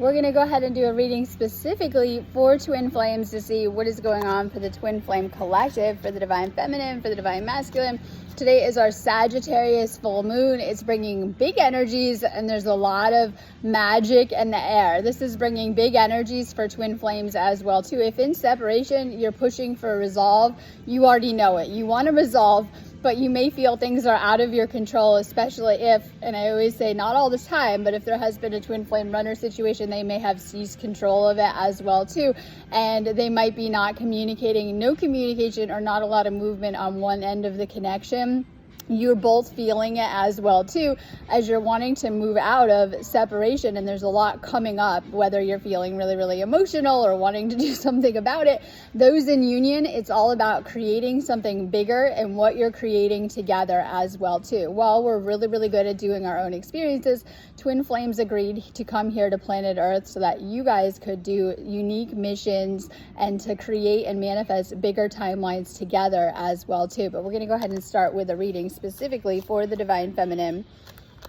We're going to go ahead and do a reading specifically for twin flames to see what is going on for the twin flame collective, for the divine feminine, for the divine masculine. Today is our Sagittarius full moon. It's bringing big energies, and there's a lot of magic in the air. This is bringing big energies for twin flames as well too. If in separation you're pushing for resolve, you already know it. You want to resolve, but you may feel things are out of your control, especially if, and I always say not all the time, but if there has been a twin flame runner situation, they may have seized control of it as well too. And they might be not communicating, no communication, or not a lot of movement on one end of the connection. You're both feeling it as well too, as you're wanting to move out of separation, and there's a lot coming up, whether you're feeling really, really emotional or wanting to do something about it. Those in union, it's all about creating something bigger and what you're creating together as well too. While we're really, really good at doing our own experiences, twin flames agreed to come here to planet Earth so that you guys could do unique missions and to create and manifest bigger timelines together as well too. But we're going to go ahead and start with a reading specifically for the divine feminine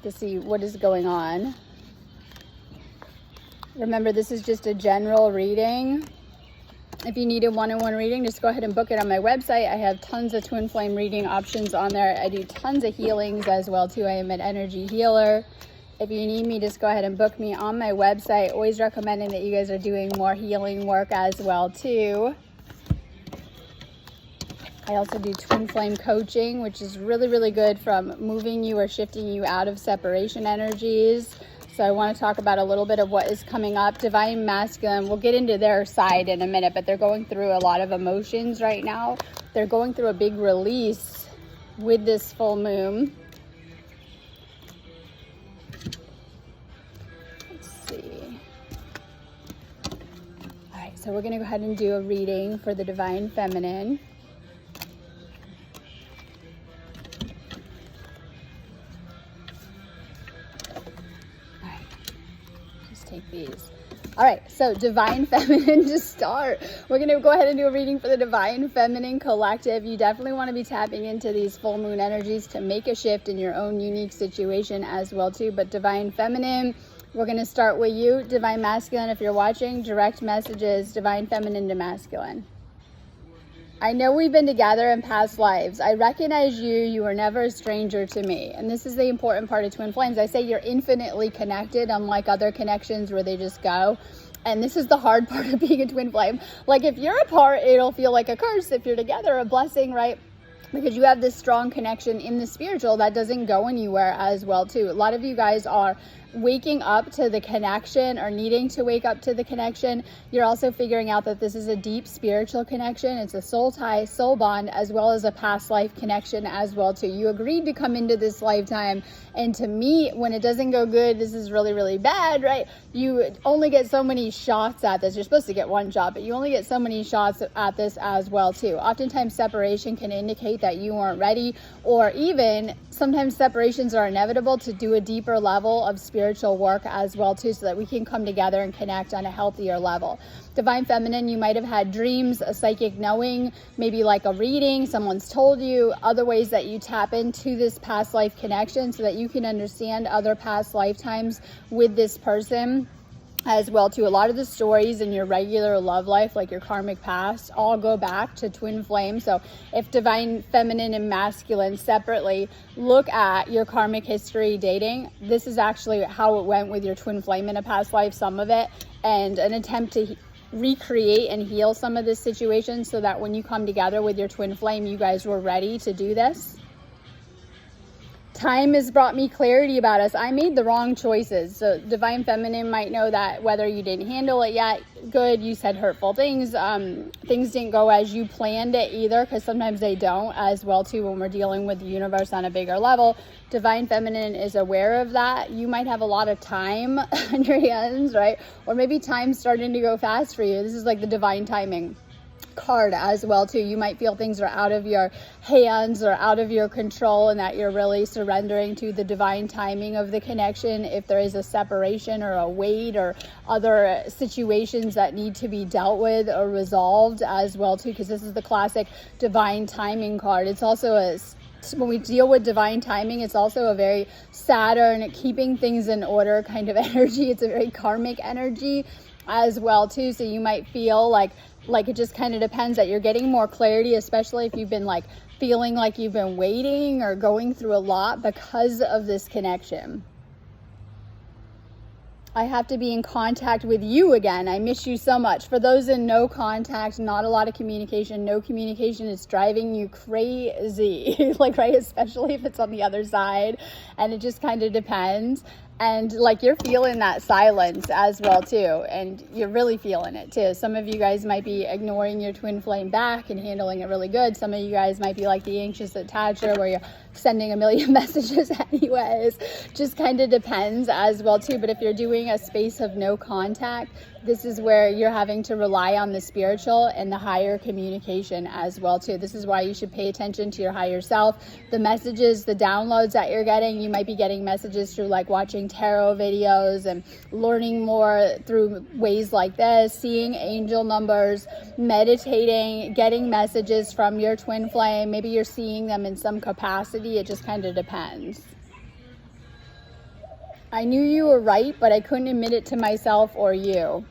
to see what is going on. Remember, this is just a general reading. If you need a one-on-one reading, just go ahead and book it on my website. I have tons of twin flame reading options on there. I do tons of healings as well too. I am an energy healer. If you need me, just go ahead and book me on my website. Always recommending that you guys are doing more healing work as well too. I also do twin flame coaching, which is really, really good from moving you or shifting you out of separation energies. So I want to talk about a little bit of what is coming up. Divine masculine, we'll get into their side in a minute, but they're going through a lot of emotions right now. They're going through a big release with this full moon. Let's see. All right, so we're going to go ahead and do a reading for the divine feminine. Take these. All right, so divine feminine to start. We're going to go ahead and do a reading for the divine feminine collective. You definitely want to be tapping into these full moon energies to make a shift in your own unique situation as well too. But divine feminine, we're going to start with you. Divine masculine, if you're watching, direct messages, divine feminine to masculine. I know we've been together in past lives. I recognize you. You were never a stranger to me. And this is the important part of twin flames. I say you're infinitely connected, unlike other connections where they just go. And this is the hard part of being a twin flame. Like if you're apart, it'll feel like a curse. If you're together, a blessing, right? Because you have this strong connection in the spiritual that doesn't go anywhere as well too. A lot of you guys are waking up to the connection or needing to wake up to the connection. You're also figuring out that this is a deep spiritual connection. It's a soul tie, soul bond, as well as a past life connection as well too. You agreed to come into this lifetime, and to meet when it doesn't go good, this is really, really bad, right? You only get so many shots at this. You're supposed to get one shot, but you only get so many shots at this as well too. Oftentimes separation can indicate that you weren't ready, or even sometimes separations are inevitable to do a deeper level of spiritual work as well too, so that we can come together and connect on a healthier level. Divine feminine, you might have had dreams, a psychic knowing, maybe like a reading, someone's told you, other ways that you tap into this past life connection so that you can understand other past lifetimes with this person as well too. A lot of the stories in your regular love life, like your karmic past, all go back to twin flame. So if divine feminine and masculine separately look at your karmic history dating, this is actually how it went with your twin flame in a past life, some of it, and an attempt to recreate and heal some of this situation so that when you come together with your twin flame, you guys were ready to do this. Time has brought me clarity about us. I made the wrong choices. So divine feminine might know that whether you didn't handle it yet good, you said hurtful things, things didn't go as you planned it either, because sometimes they don't as well too when we're dealing with the universe on a bigger level. Divine feminine is aware of that. You might have a lot of time on your hands, right? Or maybe time's starting to go fast for you. This is like the divine timing card as well too. You might feel things are out of your hands or out of your control, and that you're really surrendering to the divine timing of the connection. If there is a separation or a wait or other situations that need to be dealt with or resolved as well too, because this is the classic divine timing card. It's also a when we deal with divine timing, it's also a very Saturn keeping things in order kind of energy. It's a very karmic energy as well too. So you might feel like it just kind of depends that you're getting more clarity, especially if you've been like feeling like you've been waiting or going through a lot because of this connection. I have to be in contact with you again. I miss you so much. For those in no contact, not a lot of communication, no communication is driving you crazy. Like, right, especially if it's on the other side, and it just kind of depends. And like, you're feeling that silence as well too, and you're really feeling it too. Some of you guys might be ignoring your twin flame back and handling it really good. Some of you guys might be like the anxious attacher, where you're sending a million messages anyways. Just kind of depends as well too. But if you're doing a space of no contact, this is where you're having to rely on the spiritual and the higher communication as well too. This is why you should pay attention to your higher self. The messages, the downloads that you're getting, you might be getting messages through like watching tarot videos and learning more through ways like this, seeing angel numbers, meditating, getting messages from your twin flame. Maybe you're seeing them in some capacity. It just kind of depends. I knew you were right, but I couldn't admit it to myself or you.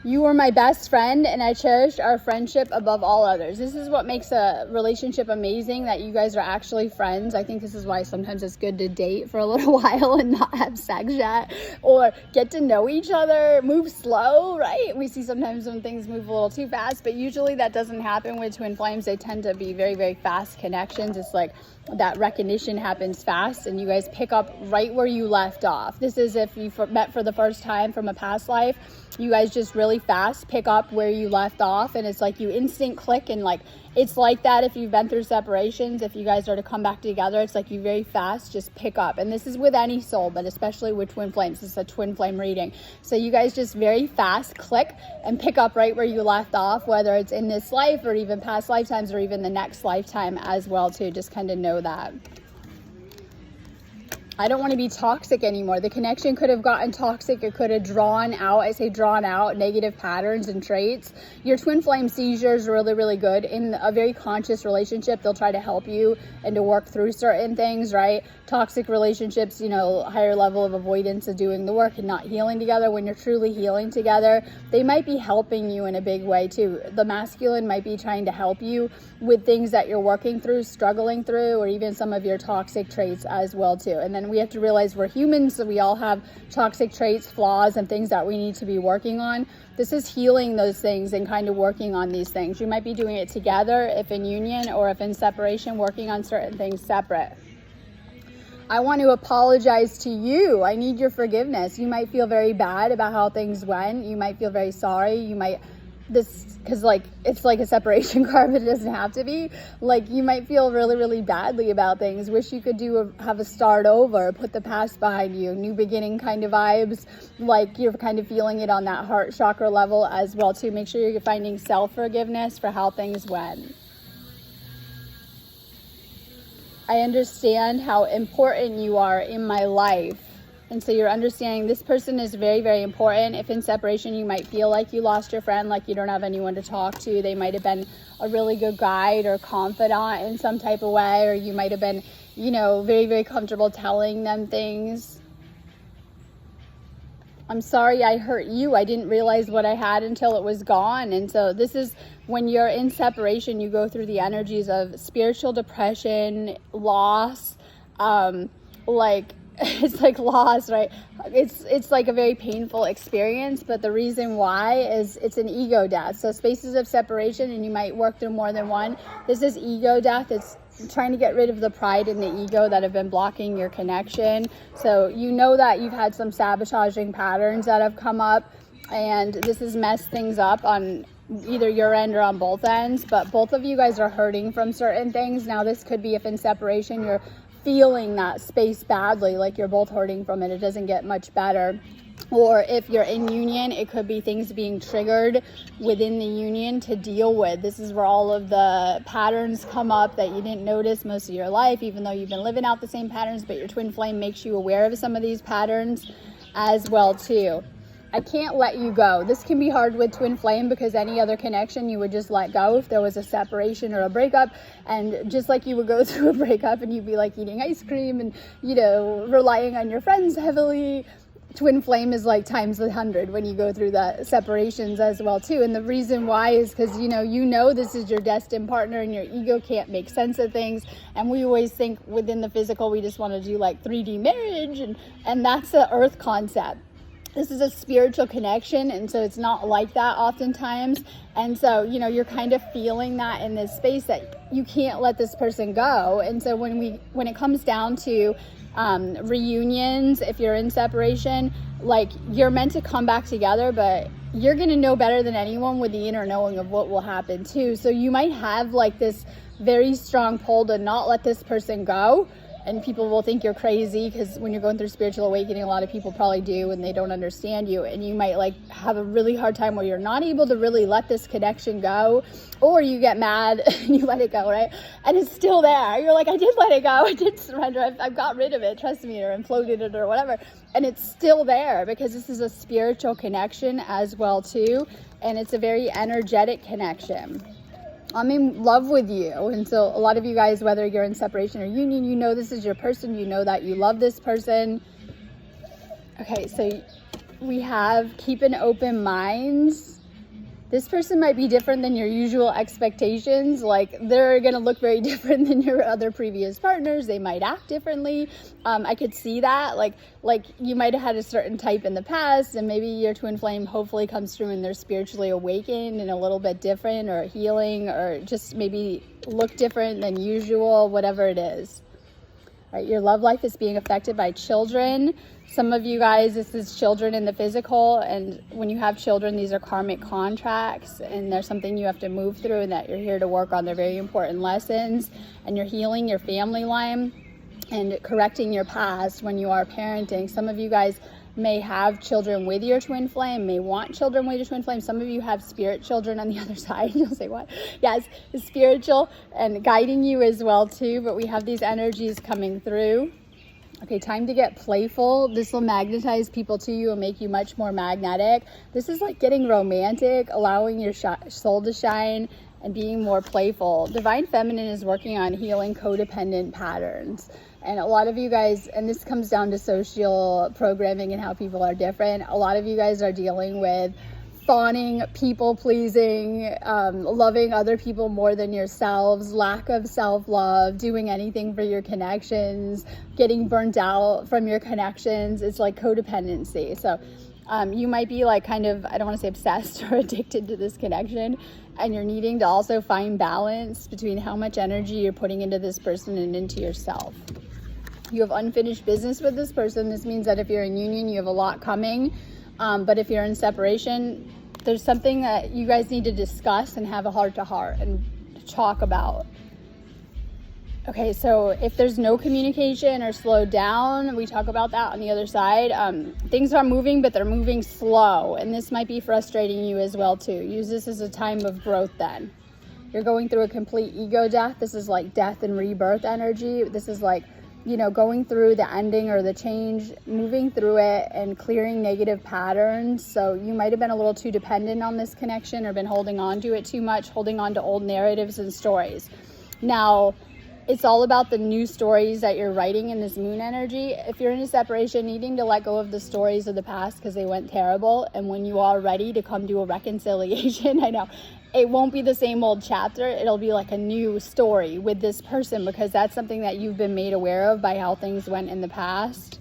You were my best friend, and I cherished our friendship above all others. This is what makes a relationship amazing, that you guys are actually friends. I think this is why sometimes it's good to date for a little while and not have sex yet, or get to know each other, move slow, right? We see sometimes when things move a little too fast, but usually that doesn't happen with twin flames. They tend to be very, very fast connections. It's like that recognition happens fast, and you guys pick up right where you left off. This is if you met for the first time from a past life. You guys just really fast pick up where you left off, and it's like you instant click. And like, it's like that if you've been through separations. If you guys are to come back together, it's like you very fast just pick up. And this is with any soul, but especially with twin flames. This is a twin flame reading, so you guys just very fast click and pick up right where you left off, whether it's in this life or even past lifetimes or even the next lifetime as well too. Just kind of know that. I don't want to be toxic anymore. The connection could have gotten toxic. It could have drawn out, I say drawn out, negative patterns and traits. Your twin flame sees yours really, really good. In a very conscious relationship, they'll try to help you and to work through certain things, right? Toxic relationships, you know, higher level of avoidance of doing the work and not healing together. When you're truly healing together, they might be helping you in a big way too. The masculine might be trying to help you with things that you're working through, struggling through, or even some of your toxic traits as well too. And then we have to realize we're humans, so we all have toxic traits, flaws, and things that we need to be working on. This is healing those things and kind of working on these things. You might be doing it together if in union, or if in separation, working on certain things separate. I want to apologize to you. I need your forgiveness. You might feel very bad about how things went. You might feel very sorry. You might because like it's like a separation card, but it doesn't have to be. Like, you might feel really, really badly about things. Wish you could have a start over, put the past behind you, new beginning kind of vibes. Like, you're kind of feeling it on that heart chakra level as well too. Make sure you're finding self-forgiveness for how things went. I understand how important you are in my life. And so you're understanding this person is very, very important. If in separation, you might feel like you lost your friend, like you don't have anyone to talk to. They might have been a really good guide or confidant in some type of way, or you might have been, you know, very, very comfortable telling them things. I'm sorry I hurt you. I didn't realize what I had until it was gone. And so this is when you're in separation, you go through the energies of spiritual depression, loss, it's like loss, right? It's like a very painful experience, but the reason why is it's an ego death. So spaces of separation, and you might work through more than one. This is ego death. It's trying to get rid of the pride and the ego that have been blocking your connection. So you know that you've had some sabotaging patterns that have come up, and this has messed things up on either your end or on both ends, but both of you guys are hurting from certain things. Now, this could be if in separation you're feeling that space badly, like you're both hurting from it. It doesn't get much better. Or if you're in union, it could be things being triggered within the union to deal with. This is where all of the patterns come up that you didn't notice most of your life, even though you've been living out the same patterns, but your twin flame makes you aware of some of these patterns as well too. I can't let you go. This can be hard with twin flame because any other connection you would just let go if there was a separation or a breakup. And just like you would go through a breakup and you'd be like eating ice cream and, you know, relying on your friends heavily, twin flame is like times 100 when you go through the separations as well too. And the reason why is because you know this is your destined partner and your ego can't make sense of things. And we always think within the physical we just want to do like 3D marriage, and that's the earth concept. This is a spiritual connection, and so it's not like that oftentimes. And so, you're kind of feeling that in this space that you can't let this person go. And so when it comes down to reunions, if you're in separation, like, you're meant to come back together, but you're going to know better than anyone with the inner knowing of what will happen too. So you might have like this very strong pull to not let this person go. And people will think you're crazy because when you're going through spiritual awakening, a lot of people probably do, and they don't understand you. And you might like have a really hard time where you're not able to really let this connection go, or you get mad and you let it go, right? And it's still there. You're like, I did let it go. I did surrender. I've got rid of it. Trust me, or imploded it or whatever. And it's still there because this is a spiritual connection as well too. And it's a very energetic connection. I'm in love with you. And so a lot of you guys, whether you're in separation or union, you know this is your person. You know that you love this person. Okay, so we have keep an open mind. This person might be different than your usual expectations. Like, they're going to look very different than your other previous partners. They might act differently. I could see that. Like you might have had a certain type in the past, and maybe your twin flame hopefully comes through and they're spiritually awakened and a little bit different, or healing, or just maybe look different than usual, whatever it is. All right, your love life is being affected by children. Some of you guys, this is children in the physical, and when you have children, these are karmic contracts, and there's something you have to move through and that you're here to work on. They're very important lessons, and you're healing your family line and correcting your past when you are parenting. Some of you guys may have children with your twin flame, may want children with your twin flame. Some of you have spirit children on the other side. You'll say, what? Yes, it's spiritual and guiding you as well too, but we have these energies coming through. Okay, time to get playful. This will magnetize people to you and make you much more magnetic. This is like getting romantic, allowing your soul to shine, and being more playful. Divine Feminine is working on healing codependent patterns. And a lot of you guys, and this comes down to social programming and how people are different. A lot of you guys are dealing with fawning, people pleasing, loving other people more than yourselves, lack of self-love, doing anything for your connections, getting burnt out from your connections. It's like codependency. So you might be like kind of, I don't want to say obsessed or addicted to this connection, and you're needing to also find balance between how much energy you're putting into this person and into yourself. You have unfinished business with this person. This means that if you're in union, you have a lot coming. But if you're in separation, there's something that you guys need to discuss and have a heart-to-heart and talk about. Okay, so if there's no communication or slowed down, we talk about that on the other side. Things are moving, but they're moving slow. And this might be frustrating you as well too. Use this as a time of growth then. You're going through a complete ego death. This is like death and rebirth energy. This is like, going through the ending or the change, moving through it and clearing negative patterns. So you might have been a little too dependent on this connection or been holding on to it too much, holding on to old narratives and stories. Now, it's all about the new stories that you're writing in this moon energy. If you're in a separation, needing to let go of the stories of the past because they went terrible, and when you are ready to come to a reconciliation, I know, it won't be the same old chapter. It'll be like a new story with this person because that's something that you've been made aware of by how things went in the past.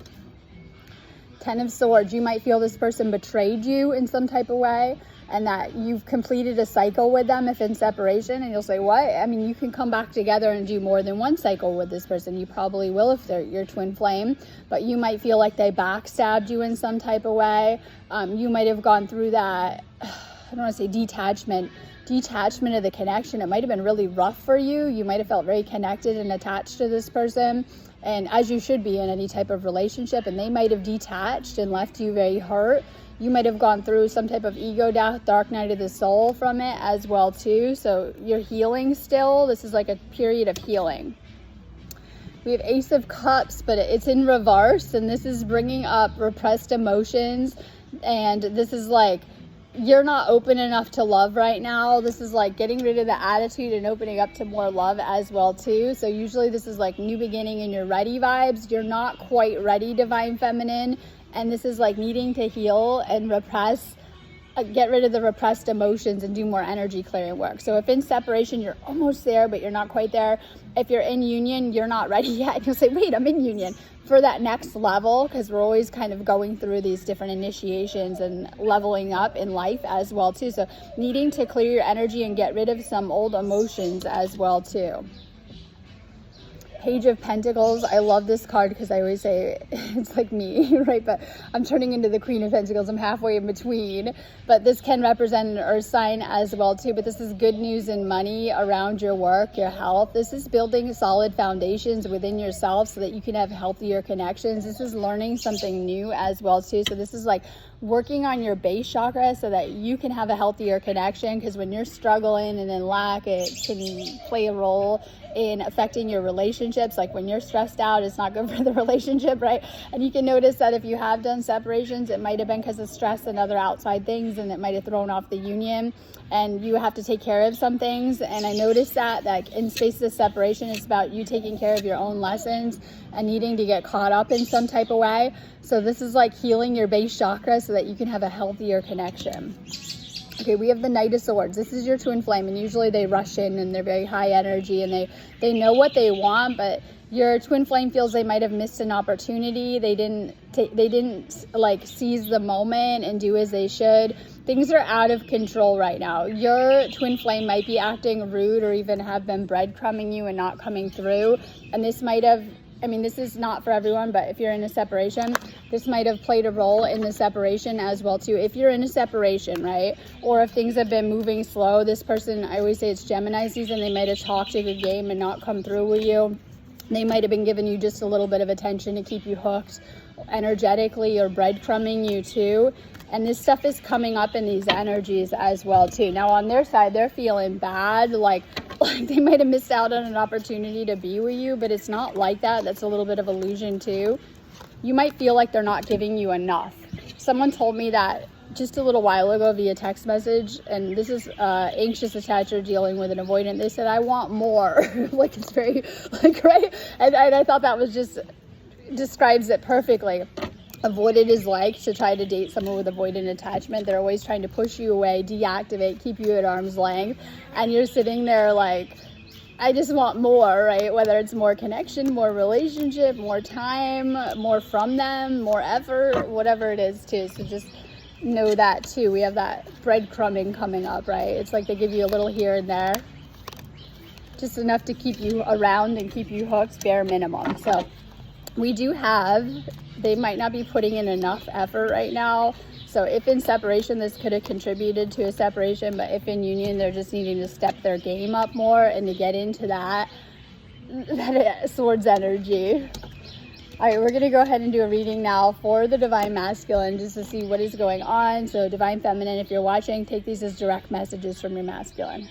10 of Swords, you might feel this person betrayed you in some type of way, and that you've completed a cycle with them if in separation, and you'll say, what? I mean, you can come back together and do more than one cycle with this person. You probably will if they're your twin flame, but you might feel like they backstabbed you in some type of way. You might have gone through that, I don't want to say detachment of the connection. It might have been really rough for you. You might have felt very connected and attached to this person, and as you should be in any type of relationship, and they might have detached and left you very hurt. You might have gone through some type of ego death, dark night of the soul from it as well too. So you're healing still. This is like a period of healing. We have Ace of Cups, but it's in reverse, and this is bringing up repressed emotions. And this is like, you're not open enough to love right now. This is like getting rid of the attitude and opening up to more love as well too. So usually this is like new beginning and you're ready vibes. You're not quite ready, Divine Feminine. And this is like needing to heal and repress, get rid of the repressed emotions and do more energy clearing work. So if in separation, you're almost there, but you're not quite there. If you're in union, you're not ready yet. And you'll say, wait, I'm in union. For that next level, because we're always kind of going through these different initiations and leveling up in life as well too. So needing to clear your energy and get rid of some old emotions as well too. Page of Pentacles. I love this card because I always say it's like me, right? But I'm turning into the Queen of Pentacles. I'm halfway in between. But this can represent an earth sign as well too. But this is good news and money around your work, your health. This is building solid foundations within yourself so that you can have healthier connections. This is learning something new as well too. So this is like working on your base chakra so that you can have a healthier connection, because when you're struggling and in lack, it can play a role in affecting your relationships. Like when you're stressed out, it's not good for the relationship, right? And you can notice that if you have done separations, it might have been because of stress and other outside things, and it might have thrown off the union, and you have to take care of some things. And I noticed that like in spaces of separation, it's about you taking care of your own lessons and needing to get caught up in some type of way. So this is like healing your base chakra so that you can have a healthier connection. Okay, we have the Knight of Swords. This is your twin flame, and usually they rush in and they're very high energy and they know what they want, but your twin flame feels they might have missed an opportunity. They didn't like seize the moment and do as they should. Things are out of control right now. Your twin flame might be acting rude or even have been breadcrumbing you and not coming through. And this might have, I mean, this is not for everyone, but if you're in a separation, this might have played a role in the separation as well too. If you're in a separation, right? Or if things have been moving slow, this person, I always say it's Gemini season, they might have talked a good game and not come through with you. They might have been giving you just a little bit of attention to keep you hooked energetically, or breadcrumbing you too. And this stuff is coming up in these energies as well too. Now on their side, they're feeling bad, like they might have missed out on an opportunity to be with you, but it's not like that. That's a little bit of illusion too. You might feel like they're not giving you enough. Someone told me that just a little while ago via text message, and this is anxious attacher dealing with an avoidant. They said, I want more. Like it's very like, right? And I thought that was just describes it perfectly of what it is like to try to date someone with avoidant attachment. They're always trying to push you away, deactivate, keep you at arm's length, and you're sitting there like, I just want more, right? Whether it's more connection, more relationship, more time, more from them, more effort, whatever it is too. So just know that too. We have that breadcrumbing coming up, right? It's like they give you a little here and there, just enough to keep you around and keep you hooked, bare minimum. So we do have, they might not be putting in enough effort right now. So if in separation, this could have contributed to a separation, but if in union, they're just needing to step their game up more and to get into that swords energy. All right, we're going to go ahead and do a reading now for the Divine Masculine, just to see what is going on. So Divine Feminine, if you're watching, take these as direct messages from your masculine.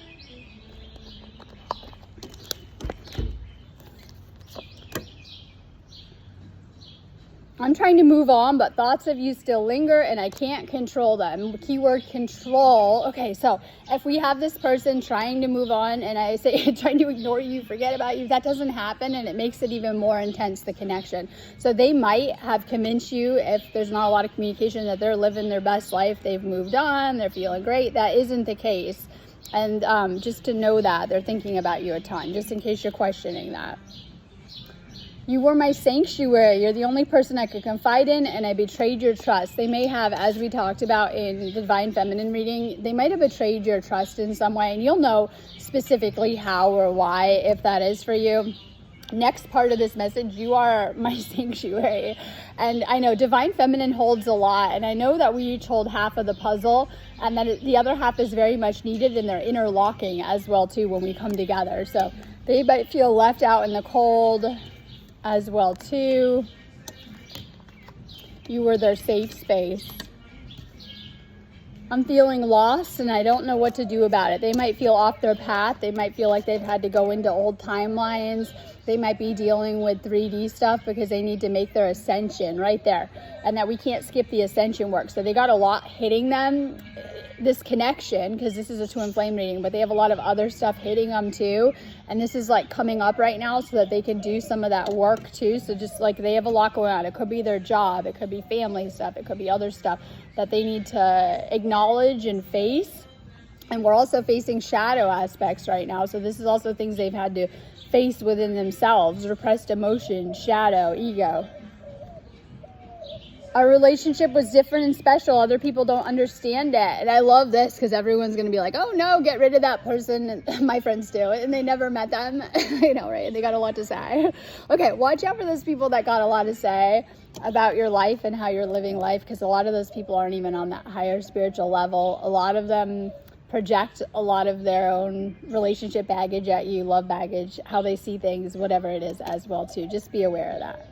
I'm trying to move on, but thoughts of you still linger and I can't control them. Keyword control. Okay, so if we have this person trying to move on and I say trying to ignore you, forget about you, that doesn't happen, and it makes it even more intense, the connection. So they might have convinced you, if there's not a lot of communication, that they're living their best life, they've moved on, they're feeling great. That isn't the case. And just to know that they're thinking about you a ton, just in case you're questioning that. You were my sanctuary. You're the only person I could confide in, and I betrayed your trust. They may have, as we talked about in the Divine Feminine reading, they might have betrayed your trust in some way, and you'll know specifically how or why if that is for you. Next part of this message, you are my sanctuary. And I know Divine Feminine holds a lot, and I know that we each hold half of the puzzle, and that the other half is very much needed, and they're interlocking as well too when we come together. So they might feel left out in the cold as well too. You were their safe space. I'm feeling lost and I don't know what to do about it. They might feel off their path. They might feel like they've had to go into old timelines. They might be dealing with 3D stuff because they need to make their ascension right there. And that we can't skip the ascension work. So they got a lot hitting them, this connection, because this is a twin flame reading, but they have a lot of other stuff hitting them too. And this is like coming up right now so that they can do some of that work too. So just like they have a lot going on. It could be their job. It could be family stuff. It could be other stuff that they need to acknowledge and face. And we're also facing shadow aspects right now. So this is also things they've had to face within themselves: repressed emotion, shadow, ego. Our relationship was different and special. Other people don't understand it. And I love this because everyone's going to be like, oh no, get rid of that person. And my friends do it and they never met them. I know, right? They got a lot to say. Okay, watch out for those people that got a lot to say about your life and how you're living life, because a lot of those people aren't even on that higher spiritual level. A lot of them project a lot of their own relationship baggage at you, love baggage, how they see things, whatever it is as well too. Just be aware of that.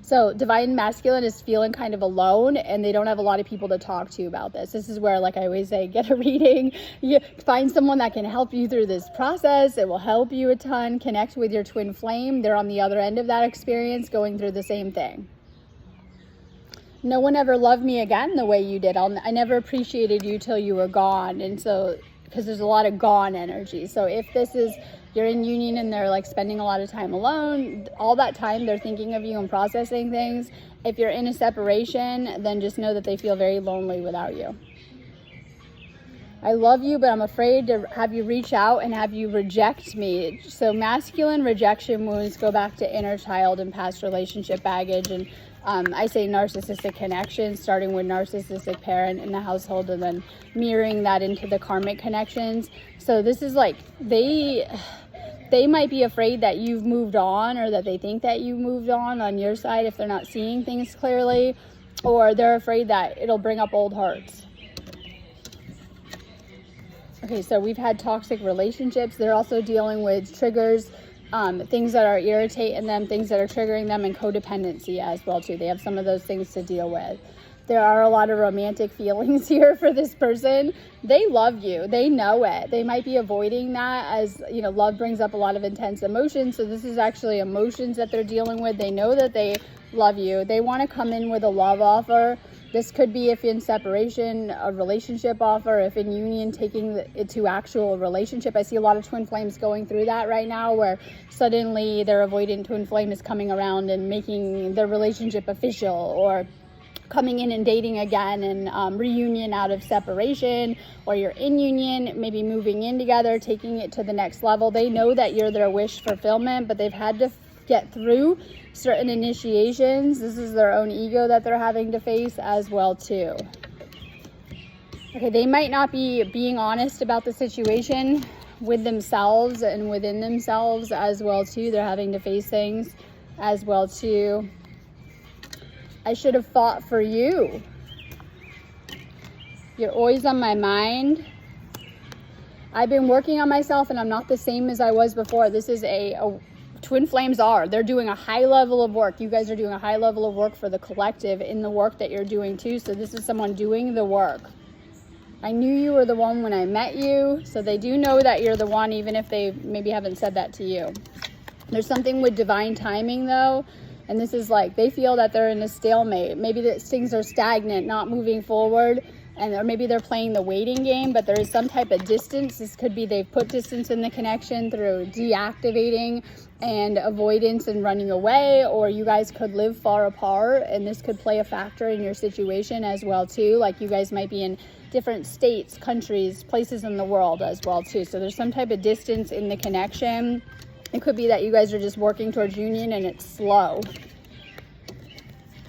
So divine masculine is feeling kind of alone and they don't have a lot of people to talk to about this. This is where, like I always say, get a reading. You find someone that can help you through this process. It will help you a ton. Connect with your twin flame. They're on the other end of that experience, going through the same thing. No one ever loved me again the way you did. I never appreciated you till you were gone. And so, because there's a lot of gone energy. So if this is, you're in union and they're like spending a lot of time alone, all that time they're thinking of you and processing things. If you're in a separation, then just know that they feel very lonely without you. I love you, but I'm afraid to have you reach out and have you reject me. So masculine rejection wounds go back to inner child and past relationship baggage. And I say narcissistic connections, starting with narcissistic parent in the household and then mirroring that into the karmic connections. So this is like, they might be afraid that you've moved on, or that they think that you moved on your side if they're not seeing things clearly, or they're afraid that it'll bring up old hurts. Okay, so we've had toxic relationships. They're also dealing with triggers, things that are irritating them, things that are triggering them, and codependency as well too. They have some of those things to deal with. There are a lot of romantic feelings here for this person. They love you. They know it. They might be avoiding that, as you know, love brings up a lot of intense emotions. So this is actually emotions that they're dealing with. They know that they love you. They want to come in with a love offer. This could be, if in separation, a relationship offer. If in union, taking it to actual relationship. I see a lot of twin flames going through that right now, where suddenly their avoidant twin flame is coming around and making their relationship official, or coming in and dating again, and reunion out of separation, or you're in union, maybe moving in together, taking it to the next level. They know that you're their wish fulfillment, but they've had to get through certain initiations. This is their own ego that they're having to face as well too. Okay, they might not be being honest about the situation with themselves and within themselves as well too. They're having to face things as well too. I should have fought for you. You're always on my mind. I've been working on myself and I'm not the same as I was before. This is twin flames are. They're doing a high level of work. You guys are doing a high level of work for the collective in the work that you're doing too. So this is someone doing the work. I knew you were the one when I met you. So they do know that you're the one, even if they maybe haven't said that to you. There's something with divine timing though. And this is like, they feel that they're in a stalemate. Maybe that things are stagnant, not moving forward. Or maybe they're playing the waiting game, but there is some type of distance. This could be they've put distance in the connection through deactivating and avoidance and running away, or you guys could live far apart, and this could play a factor in your situation as well too. Like you guys might be in different states, countries, places in the world as well too. So there's some type of distance in the connection. It could be that you guys are just working towards union and it's slow.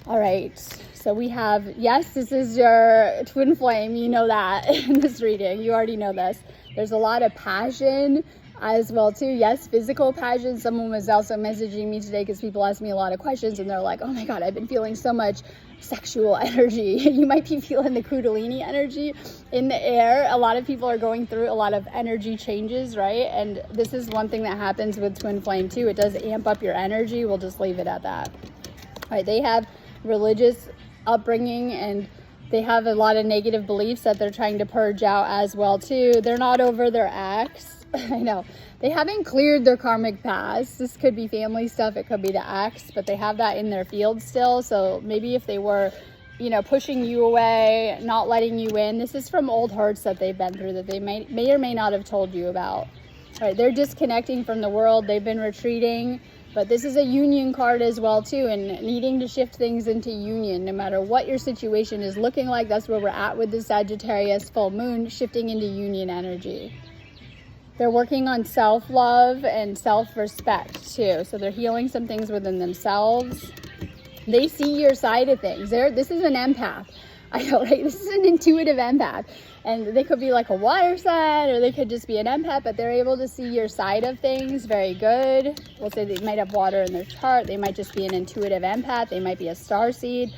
All right. So we have, yes, this is your twin flame. You know that in this reading. You already know this. There's a lot of passion as well too. Yes, physical passion. Someone was also messaging me today because people ask me a lot of questions and they're like, oh my God, I've been feeling so much sexual energy. You might be feeling the Kundalini energy in the air. A lot of people are going through a lot of energy changes, right? And this is one thing that happens with twin flame too. It does amp up your energy. We'll just leave it at that. All right, they have religious upbringing and They have a lot of negative beliefs that they're trying to purge out as well too. They're not over their ex. I know. They haven't cleared their karmic past. This could be family stuff. It could be the ex, but they have that in their field still. So maybe if they were, you know, pushing you away, not letting you in, this is from old hurts that they've been through that they may or may not have told you about. All right, they're disconnecting from the world. They've been retreating, but this is a union card as well too, and needing to shift things into union. No matter what your situation is looking like, that's where we're at with the Sagittarius full moon, shifting into union energy. They're working on self-love and self-respect too. So they're healing some things within themselves. They see your side of things. This is an empath. I know, right? This is an intuitive empath. And they could be like a water sign, or they could just be an empath, but they're able to see your side of things. Very good. We'll say they might have water in their chart. They might just be an intuitive empath. They might be a starseed.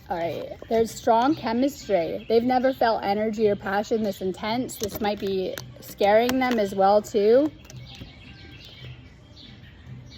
All right, there's strong chemistry. They've never felt energy or passion this intense. This might be scaring them as well too.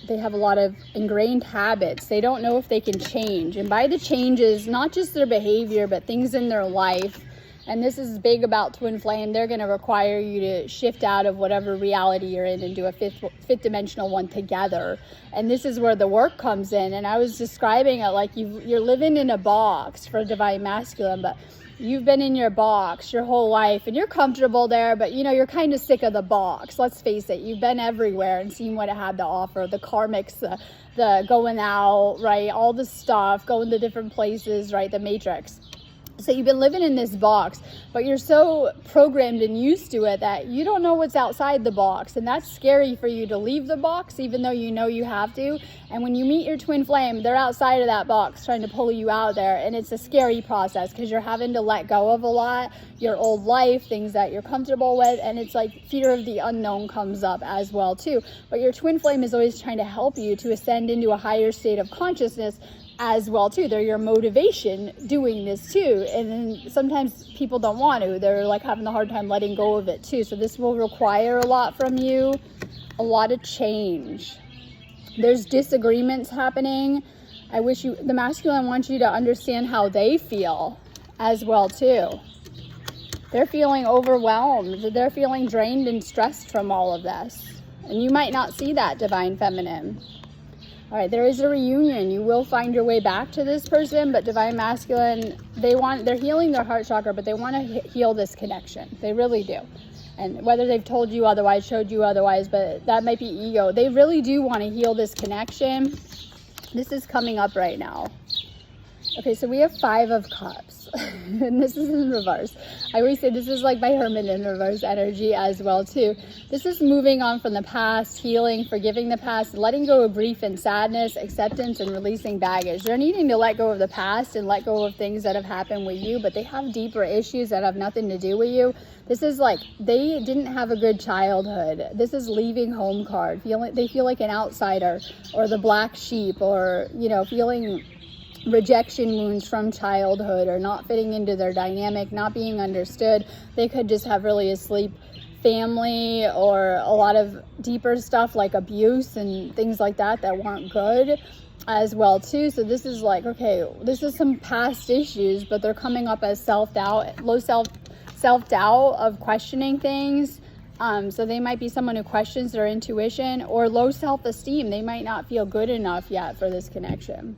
They have a lot of ingrained habits. They don't know if they can change. And by the changes, not just their behavior, but things in their life. And this is big about Twin Flame. They're going to require you to shift out of whatever reality you're in and do a fifth dimensional one together. And this is where the work comes in. And I was describing it like you're living in a box for Divine Masculine, but you've been in your box your whole life and you're comfortable there, but you know, you're kind of sick of the box. Let's face it. You've been everywhere and seen what it had to offer. The karmics, the going out, right? All the stuff, going to different places, right? The matrix. So you've been living in this box, but you're so programmed and used to it that you don't know what's outside the box. And that's scary for you to leave the box, even though you know you have to. And when you meet your twin flame, they're outside of that box trying to pull you out there. And it's a scary process because you're having to let go of a lot, your old life, things that you're comfortable with. And it's like fear of the unknown comes up as well too. But your twin flame is always trying to help you to ascend into a higher state of consciousness as well too. They're your motivation doing this too. And then sometimes people don't want to. They're like having a hard time letting go of it too. So this will require a lot from you, a lot of change. There's disagreements happening. I wish you, the masculine wants you to understand how they feel as well too. They're feeling overwhelmed. They're feeling drained and stressed from all of this. And you might not see that, Divine Feminine. All right, there is a reunion. You will find your way back to this person, but Divine Masculine, they're healing their heart chakra, but they want to heal this connection. They really do. And whether they've told you otherwise, showed you otherwise, but that might be ego. They really do want to heal this connection. This is coming up right now. Okay, so we have 5 of Cups, and this is in reverse. I always say this is like my Hermit in reverse energy as well too. This is moving on from the past, healing, forgiving the past, letting go of grief and sadness, acceptance, and releasing baggage. They're needing to let go of the past and let go of things that have happened with you, but they have deeper issues that have nothing to do with you. This is like they didn't have a good childhood. This is leaving home card. They feel like an outsider or the black sheep, or, you know, feeling rejection wounds from childhood or not fitting into their dynamic, not being understood. They could just have really asleep family or a lot of deeper stuff like abuse and things like that weren't good as well too. So this is like, okay, this is some past issues, but they're coming up as self-doubt, low self-doubt of questioning things. So they might be someone who questions their intuition, or low self-esteem. They might not feel good enough yet for this connection.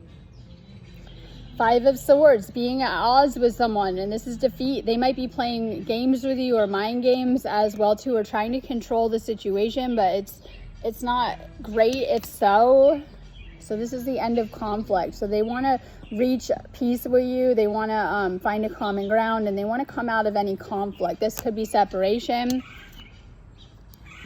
5 of Swords, being at odds with someone, and this is defeat. They might be playing games with you or mind games as well too, or trying to control the situation, but it's not great if so. So this is the end of conflict. So they want to reach peace with you. They want to find a common ground, and they want to come out of any conflict. This could be separation.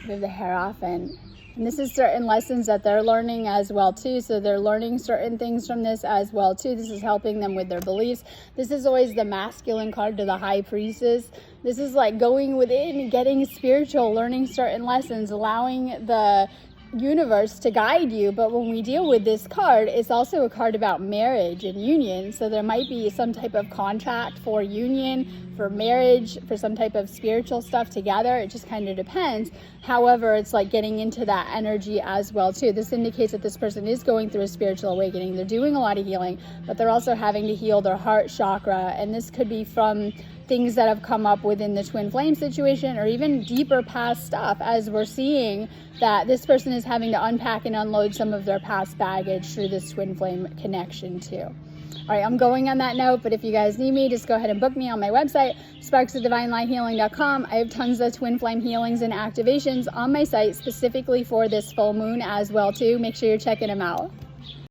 We have the Hierophant. And this is certain lessons that they're learning as well too. So they're learning certain things from this as well too. This is helping them with their beliefs. This is always the masculine card to the High Priestess. This is like going within, getting spiritual, learning certain lessons, allowing the universe to guide you. But when we deal with this card, it's also a card about marriage and union. So there might be some type of contract for union, for marriage, for some type of spiritual stuff together. It just kind of depends. However, it's like getting into that energy as well too. This indicates that this person is going through a spiritual awakening. They're doing a lot of healing, but they're also having to heal their heart chakra. And this could be from things that have come up within the twin flame situation, or even deeper past stuff, as we're seeing that this person is having to unpack and unload some of their past baggage through this twin flame connection too. All right, I'm going on that note, but if you guys need me, just go ahead and book me on my website, sparksofdivinelightshealing.com. I have tons of twin flame healings and activations on my site specifically for this full moon as well too. Make sure you're checking them out.